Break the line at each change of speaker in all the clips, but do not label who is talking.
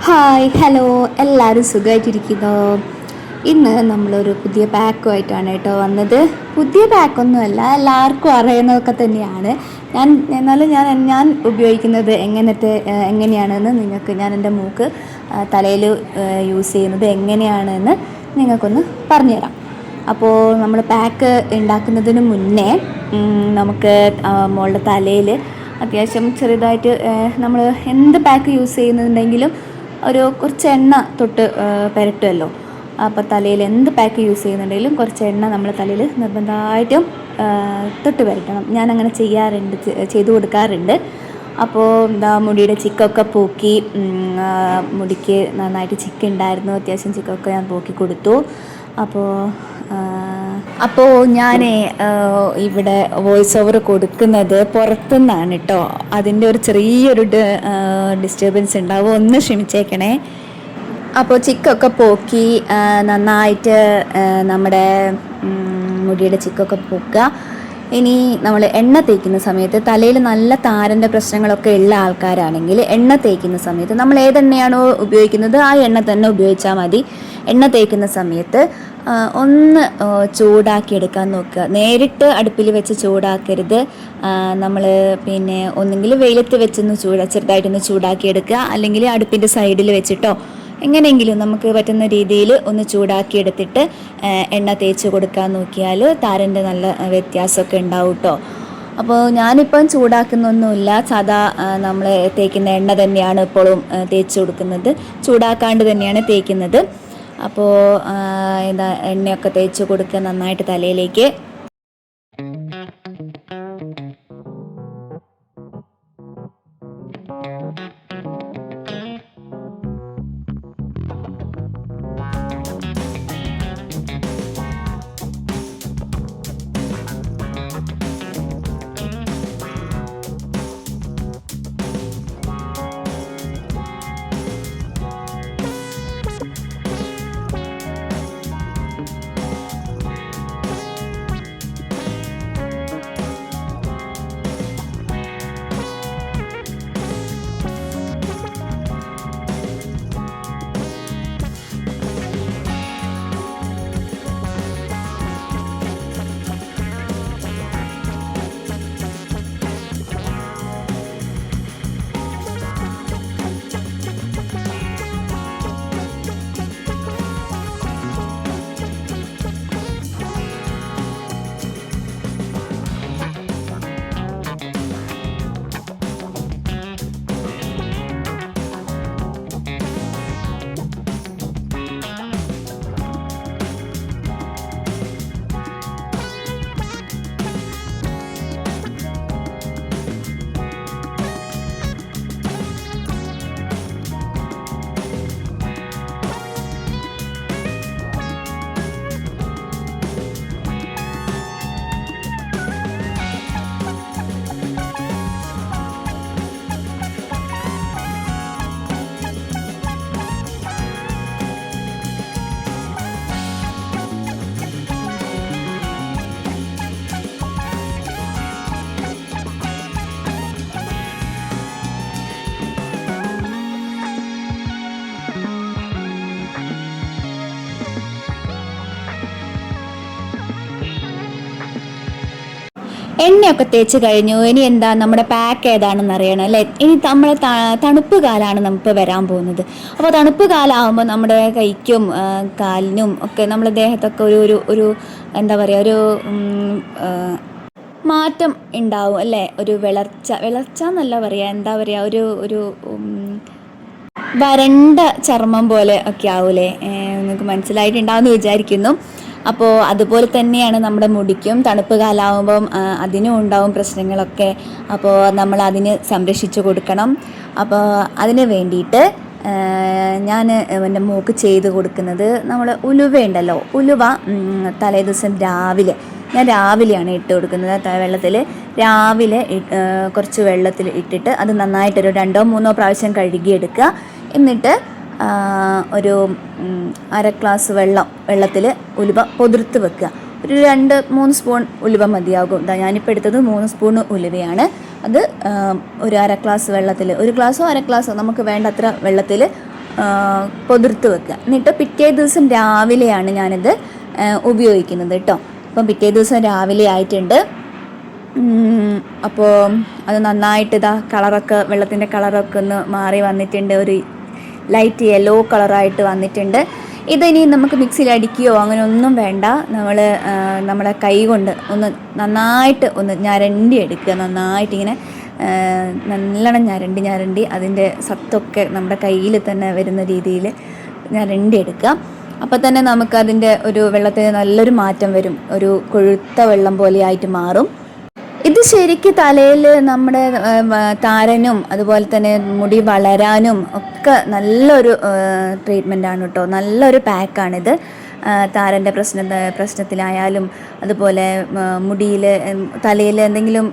Hi hello, എല്ലാവരും സുഖമായിട്ടിരിക്കുന്നു. ഇന്ന് നമ്മളൊരു പുതിയ പാക്കുമായിട്ടാണ് കേട്ടോ വന്നത്. പുതിയ പാക്കൊന്നുമല്ല, എല്ലാവർക്കും അറിയുന്നതൊക്കെ തന്നെയാണ്. എന്നാലും ഞാൻ ഉപയോഗിക്കുന്നത് എങ്ങനെയാണെന്ന് നിങ്ങൾക്ക് ഞാൻ എൻ്റെ മൂക്ക് തലയിൽ യൂസ് ചെയ്യുന്നത് എങ്ങനെയാണെന്ന് നിങ്ങൾക്കൊന്ന് പറഞ്ഞുതരാം. അപ്പോൾ നമ്മൾ പാക്ക് ഉണ്ടാക്കുന്നതിന് മുന്നേ നമുക്ക് മോളുടെ തലയിൽ അത്യാവശ്യം ചെറുതായിട്ട് നമ്മൾ എന്ത് പാക്ക് യൂസ് ചെയ്യുന്നുണ്ടെങ്കിലും കുറച്ച് എണ്ണ തൊട്ട് പുരട്ടുമല്ലോ. അപ്പോൾ തലയിൽ എന്ത് പാക്ക് യൂസ് ചെയ്യുന്നുണ്ടെങ്കിലും കുറച്ച് എണ്ണ നമ്മൾ തലയിൽ നിർബന്ധമായിട്ടും തൊട്ട് പുരട്ടണം. ഞാനങ്ങനെ ചെയ്തു കൊടുക്കാറുണ്ട്. അപ്പോൾ മുടിയുടെ ചിക്കൊക്കെ പോക്കി, മുടിക്ക് നന്നായിട്ട് ചിക്കുണ്ടായിരുന്നു, അത്യാവശ്യം ചിക്കൊക്കെ ഞാൻ പോക്കി കൊടുത്തു. അപ്പോൾ ഞാൻ ഇവിടെ വോയിസ് ഓവർ കൊടുക്കുന്നത് പുറത്തുനിന്നാണ് കേട്ടോ. അതിൻ്റെ ഒരു ചെറിയൊരു ഡിസ്റ്റർബൻസ് ഉണ്ടാവും, ഒന്ന് ക്ഷമിച്ചേക്കണേ. അപ്പോൾ ചിക്കൊക്കെ പോക്കി നന്നായിട്ട് നമ്മുടെ മുടിയുടെ ചിക്കൊക്കെ പോക്കുക. ഇനി നമ്മൾ എണ്ണ തേക്കുന്ന സമയത്ത് തലയിൽ നല്ല താരൻ്റെ പ്രശ്നങ്ങളൊക്കെ ഉള്ള ആൾക്കാരാണെങ്കിൽ എണ്ണ തേക്കുന്ന സമയത്ത് നമ്മൾ ഏതെണ്ണയാണോ ഉപയോഗിക്കുന്നത് ആ എണ്ണ തന്നെ ഉപയോഗിച്ചാൽ മതി. എണ്ണ തേക്കുന്ന സമയത്ത് ഒന്ന് ചൂടാക്കി എടുക്കാൻ നോക്കുക. നേരിട്ട് അടുപ്പിൽ വെച്ച് ചൂടാക്കരുത്. നമ്മൾ ഒന്നെങ്കിൽ വെയിലത്ത് വെച്ചൊന്ന് ചെറുതായിട്ടൊന്ന് ചൂടാക്കി എടുക്കുക, അല്ലെങ്കിൽ അടുപ്പിൻ്റെ സൈഡിൽ വെച്ചിട്ടോ എങ്ങനെയെങ്കിലും നമുക്ക് പറ്റുന്ന രീതിയിൽ ഒന്ന് ചൂടാക്കി എടുത്തിട്ട് എണ്ണ തേച്ച് കൊടുക്കാൻ നോക്കിയാൽ താരൻ്റെ നല്ല വ്യത്യാസമൊക്കെ ഉണ്ടാവും കേട്ടോ. അപ്പോൾ ഞാനിപ്പം ചൂടാക്കുന്നൊന്നുമില്ല, സാധാ നമ്മൾ തേക്കുന്ന എണ്ണ തന്നെയാണ് ഇപ്പോഴും തേച്ച് കൊടുക്കുന്നത്, ചൂടാക്കാണ്ട് തന്നെയാണ് തേക്കുന്നത്. അപ്പോൾ എണ്ണയൊക്കെ തേച്ച് കൊടുക്കുക നന്നായിട്ട് തലയിലേക്ക്. എണ്ണയൊക്കെ തേച്ച് കഴിഞ്ഞു. ഇനി എന്താ, നമ്മുടെ പാക്ക് ഏതാണെന്ന് അറിയണം അല്ലേ. ഇനി നമ്മളെ തണുപ്പ് കാലമാണ് നമുക്ക് വരാൻ പോകുന്നത്. അപ്പോൾ തണുപ്പ് കാലമാകുമ്പോൾ നമ്മുടെ കൈക്കും കാലിനും ഒക്കെ നമ്മുടെ ദേഹത്തൊക്കെ ഒരു എന്താ പറയുക, ഒരു മാറ്റം ഉണ്ടാവും അല്ലേ. ഒരു വിളർച്ച എന്നല്ല പറയുക, എന്താ പറയുക, ഒരു വരണ്ട ചർമ്മം പോലെ ഒക്കെ ആവൂലേ. നിങ്ങൾക്ക് മനസ്സിലായിട്ടുണ്ടാവുമെന്ന് വിചാരിക്കുന്നു. അപ്പോൾ അതുപോലെ തന്നെയാണ് നമ്മുടെ മുടിക്കും. തണുപ്പ് കാലമാകുമ്പം അതിനും ഉണ്ടാവും പ്രശ്നങ്ങളൊക്കെ. അപ്പോൾ നമ്മൾ അതിന് സംരക്ഷിച്ചു കൊടുക്കണം. അപ്പോൾ അതിന് വേണ്ടിയിട്ട് ഞാൻ എൻ്റെ മൂക്ക് ചെയ്ത് കൊടുക്കുന്നത് നമ്മൾ ഉലുവ ഉണ്ടല്ലോ, ഉലുവ തലേ ദിവസം ഞാൻ രാവിലെയാണ് ഇട്ട് കൊടുക്കുന്നത്. വെള്ളത്തിൽ രാവിലെ കുറച്ച് വെള്ളത്തിൽ ഇട്ടിട്ട് അത് നന്നായിട്ടൊരു 2-3 പ്രാവശ്യം കഴുകിയെടുക്കുക. എന്നിട്ട് ഒരു അര ഗ്ലാസ് വെള്ളത്തിൽ ഉലുവ പൊതിർത്ത് വെക്കുക. ഒരു 2-3 സ്പൂൺ ഉലുവ മതിയാകും. ഞാനിപ്പോൾ എടുത്തത് 3 സ്പൂൺ ഉലുവയാണ്. അത് ഒരു അര ഗ്ലാസ് വെള്ളത്തിൽ, ഒരു ഗ്ലാസ്സോ അര ഗ്ലാസ്സോ നമുക്ക് വേണ്ടത്ര വെള്ളത്തിൽ പൊതിർത്ത് വെക്കുക. എന്നിട്ട് പിറ്റേ ദിവസം രാവിലെയാണ് ഞാനിത് ഉപയോഗിക്കുന്നത് കേട്ടോ. അപ്പം പിറ്റേ ദിവസം രാവിലെ ആയിട്ടുണ്ട്. അപ്പോൾ അത് നന്നായിട്ട് ഇതാ കളറൊക്കെ വെള്ളത്തിൻ്റെ കളറൊക്കെ ഒന്ന് മാറി വന്നിട്ടുണ്ട്. ഒരു ലൈറ്റ് യെല്ലോ കളറായിട്ട് വന്നിട്ടുണ്ട്. ഇതിനി നമുക്ക് മിക്സിയിൽ അടിക്കുകയോ അങ്ങനെ ഒന്നും വേണ്ട. നമ്മുടെ കൈ കൊണ്ട് ഒന്ന് നന്നായിട്ട് ഒന്ന് ഞരണ്ടി എടുക്കുക. നന്നായിട്ട് ഇങ്ങനെ നല്ലോണം ഞരണ്ടി അതിൻ്റെ സത്തൊക്കെ നമ്മുടെ കയ്യിൽ തന്നെ വരുന്ന രീതിയിൽ ഞരണ്ടി എടുക്കുക. അപ്പോൾ തന്നെ നമുക്കതിൻ്റെ ഒരു വെള്ളത്തിന് നല്ലൊരു മാറ്റം വരും. ഒരു കൊഴുത്ത വെള്ളം പോലെ ആയിട്ട് മാറും. ഇത് ശരിക്ക് തലയിൽ നമ്മുടെ താരനും അതുപോലെ തന്നെ മുടി വളരാനും ഒക്കെ നല്ലൊരു ട്രീറ്റ്മെൻറ്റാണ് കേട്ടോ. നല്ലൊരു പാക്കാണിത്. താരൻ്റെ പ്രശ്നത്തിലായാലും അതുപോലെ മുടിയിൽ തലയിൽ എന്തെങ്കിലും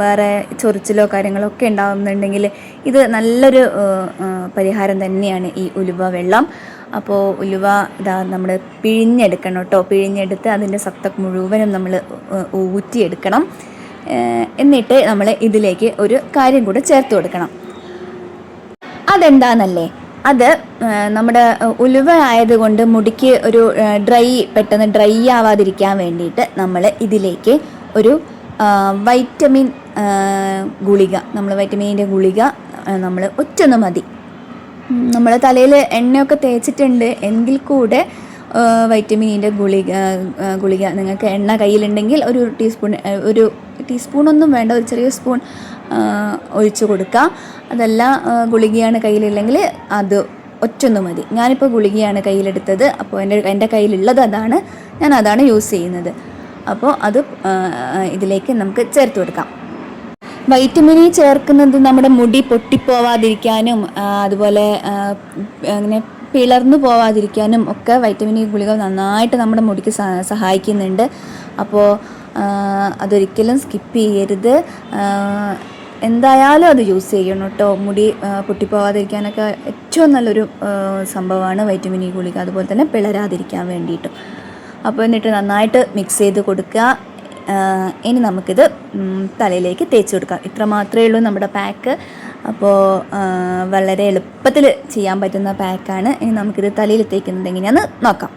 വേറെ ചൊറിച്ചിലോ കാര്യങ്ങളോ ഒക്കെ ഉണ്ടാകുന്നുണ്ടെങ്കിൽ ഇത് നല്ലൊരു പരിഹാരം തന്നെയാണ് ഈ ഉലുവ വെള്ളം. അപ്പോൾ ഉലുവ ഇതാ നമ്മൾ പിഴിഞ്ഞെടുക്കണം കേട്ടോ. പിഴിഞ്ഞെടുത്ത് അതിൻ്റെ സത്ത മുഴുവനും നമ്മൾ ഊറ്റിയെടുക്കണം. എന്നിട്ട് നമ്മൾ ഇതിലേക്ക് ഒരു കാര്യം കൂടെ ചേർത്ത് കൊടുക്കണം. അതെന്താണെന്നല്ലേ, അത് നമ്മുടെ ഉലുവ ആയതുകൊണ്ട് മുടിക്ക് ഒരു പെട്ടെന്ന് ഡ്രൈ ആവാതിരിക്കാൻ വേണ്ടിയിട്ട് നമ്മൾ ഇതിലേക്ക് ഒരു വൈറ്റമിൻ ഗുളിക, വൈറ്റമിനിൻ്റെ ഗുളിക നമ്മൾ ഒറ്റൊന്ന് മതി. നമ്മൾ തലയിൽ എണ്ണയൊക്കെ തേച്ചിട്ടുണ്ട് എങ്കിൽ കൂടെ വൈറ്റമിനിൻ്റെ ഗുളിക നിങ്ങൾക്ക് എണ്ണ കയ്യിലുണ്ടെങ്കിൽ ഒരു ടീസ്പൂണൊന്നും വേണ്ട, ഒരു ചെറിയ സ്പൂൺ ഒഴിച്ചു കൊടുക്കുക. അതല്ല ഗുളികയാണ് കയ്യിലുണ്ടെങ്കിൽ അത് ഒറ്റൊന്നു മതി. ഞാനിപ്പോൾ ഗുളികയാണ് കയ്യിലെടുത്തത്. അപ്പോൾ എൻ്റെ കയ്യിലുള്ളത് അതാണ്, ഞാൻ അതാണ് യൂസ് ചെയ്യുന്നത്. അപ്പോൾ അത് ഇതിലേക്ക് നമുക്ക് ചേർത്ത് കൊടുക്കാം. വൈറ്റമിനി ചേർക്കുന്നത് നമ്മുടെ മുടി പൊട്ടിപ്പോവാതിരിക്കാനും അതുപോലെ അങ്ങനെ പിളർന്നു പോവാതിരിക്കാനും ഒക്കെ വൈറ്റമിനി ഗുളിക നന്നായിട്ട് നമ്മുടെ മുടിക്ക് സഹായിക്കുന്നുണ്ട്. അപ്പോൾ അതൊരിക്കലും സ്കിപ്പ് ചെയ്യരുത്. എന്തായാലും അത് യൂസ് ചെയ്യണം കേട്ടോ. മുടി പൊട്ടിപ്പോവാതിരിക്കാനൊക്കെ ഏറ്റവും നല്ലൊരു സംഭവമാണ് വൈറ്റമിനി ഗുളിക, അതുപോലെ തന്നെ പിളരാതിരിക്കാൻ വേണ്ടിയിട്ടും. അപ്പോൾ എന്നിട്ട് നന്നായിട്ട് മിക്സ് ചെയ്ത് കൊടുക്കുക. ഇനി നമുക്കിത് തലയിലേക്ക് തേച്ച് കൊടുക്കാം. ഇത്ര മാത്രമേ ഉള്ളൂ നമ്മുടെ പാക്ക്. അപ്പോൾ വളരെ എളുപ്പത്തിൽ ചെയ്യാൻ പറ്റുന്ന പാക്കാണ്. ഇനി നമുക്കിത് തലയിൽ തേക്കുന്നത് എങ്ങനെയാണെന്ന് നോക്കാം.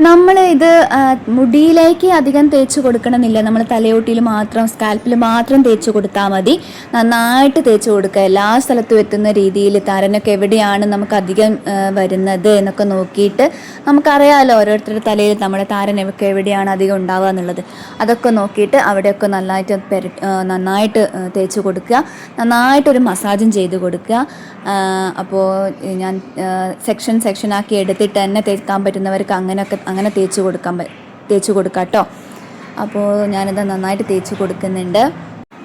നമ്മൾ ഇത് മുടിയിലേക്ക് അധികം തേച്ച് കൊടുക്കണമെന്നില്ല. നമ്മൾ തലയോട്ടിയിൽ മാത്രം, സ്കാൽപ്പിൽ മാത്രം തേച്ച് കൊടുത്താൽ മതി. നന്നായിട്ട് തേച്ച് കൊടുക്കുക, എല്ലാ സ്ഥലത്തും എത്തുന്ന രീതിയിൽ. താരനൊക്കെ എവിടെയാണ് നമുക്ക് അധികം വരുന്നത് എന്നൊക്കെ നോക്കിയിട്ട്, നമുക്കറിയാമല്ലോ ഓരോരുത്തരുടെ തലയിൽ നമ്മുടെ താരനൊക്കെ എവിടെയാണ് അധികം ഉണ്ടാവുക എന്നുള്ളത്. അതൊക്കെ നോക്കിയിട്ട് അവിടെയൊക്കെ നന്നായിട്ട് തേച്ച് കൊടുക്കുക, നന്നായിട്ടൊരു മസാജും ചെയ്ത് കൊടുക്കുക. അപ്പോൾ ഞാൻ സെക്ഷനാക്കി എടുത്തിട്ട് തന്നെ തേക്കാൻ പറ്റുന്നവർക്ക് അങ്ങനെ തേച്ച് കൊടുക്കാം കേട്ടോ. അപ്പോൾ ഞാനിത് നന്നായിട്ട് തേച്ച് കൊടുക്കുന്നുണ്ട്.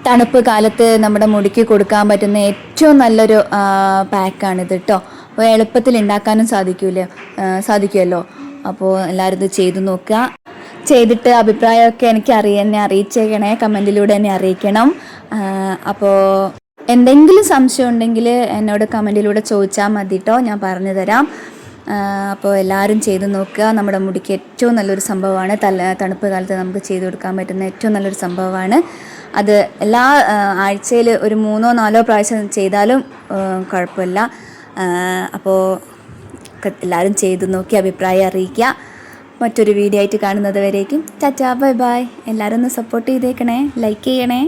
തണുപ്പ് കാലത്ത് നമ്മുടെ മുടിക്ക് കൊടുക്കാൻ പറ്റുന്ന ഏറ്റവും നല്ലൊരു പാക്കാണിത് കേട്ടോ. അപ്പോൾ എളുപ്പത്തിൽ ഉണ്ടാക്കാനും സാധിക്കുമല്ലോ. അപ്പോൾ എല്ലാവരും ഇത് ചെയ്ത് നോക്കുക. ചെയ്തിട്ട് അഭിപ്രായമൊക്കെ എനിക്ക് അറിയിച്ചേക്കണേ, കമൻറ്റിലൂടെ തന്നെ അറിയിക്കണം. അപ്പോൾ എന്തെങ്കിലും സംശയം ഉണ്ടെങ്കിൽ എന്നോട് കമൻറ്റിലൂടെ ചോദിച്ചാൽ മതി കേട്ടോ, ഞാൻ പറഞ്ഞു തരാം. അപ്പോൾ എല്ലാവരും ചെയ്ത് നോക്കുക. നമ്മുടെ മുടിക്ക് ഏറ്റവും നല്ലൊരു സംഭവമാണ്. തണുപ്പ് കാലത്ത് നമുക്ക് ചെയ്ത് കൊടുക്കാൻ പറ്റുന്ന ഏറ്റവും നല്ലൊരു സംഭവമാണ് അത്. എല്ലാ ആഴ്ചയിൽ ഒരു 3-4 പ്രാവശ്യം ചെയ്താലും കുഴപ്പമില്ല. അപ്പോൾ എല്ലാവരും ചെയ്ത് നോക്കി അഭിപ്രായം അറിയിക്കുക. മറ്റൊരു വീഡിയോ ആയിട്ട് കാണുന്നത് വരേക്കും ടാറ്റാ ബൈ ബൈ. എല്ലാവരും ഒന്ന് സപ്പോർട്ട് ചെയ്തേക്കണേ, ലൈക്ക് ചെയ്യണേ.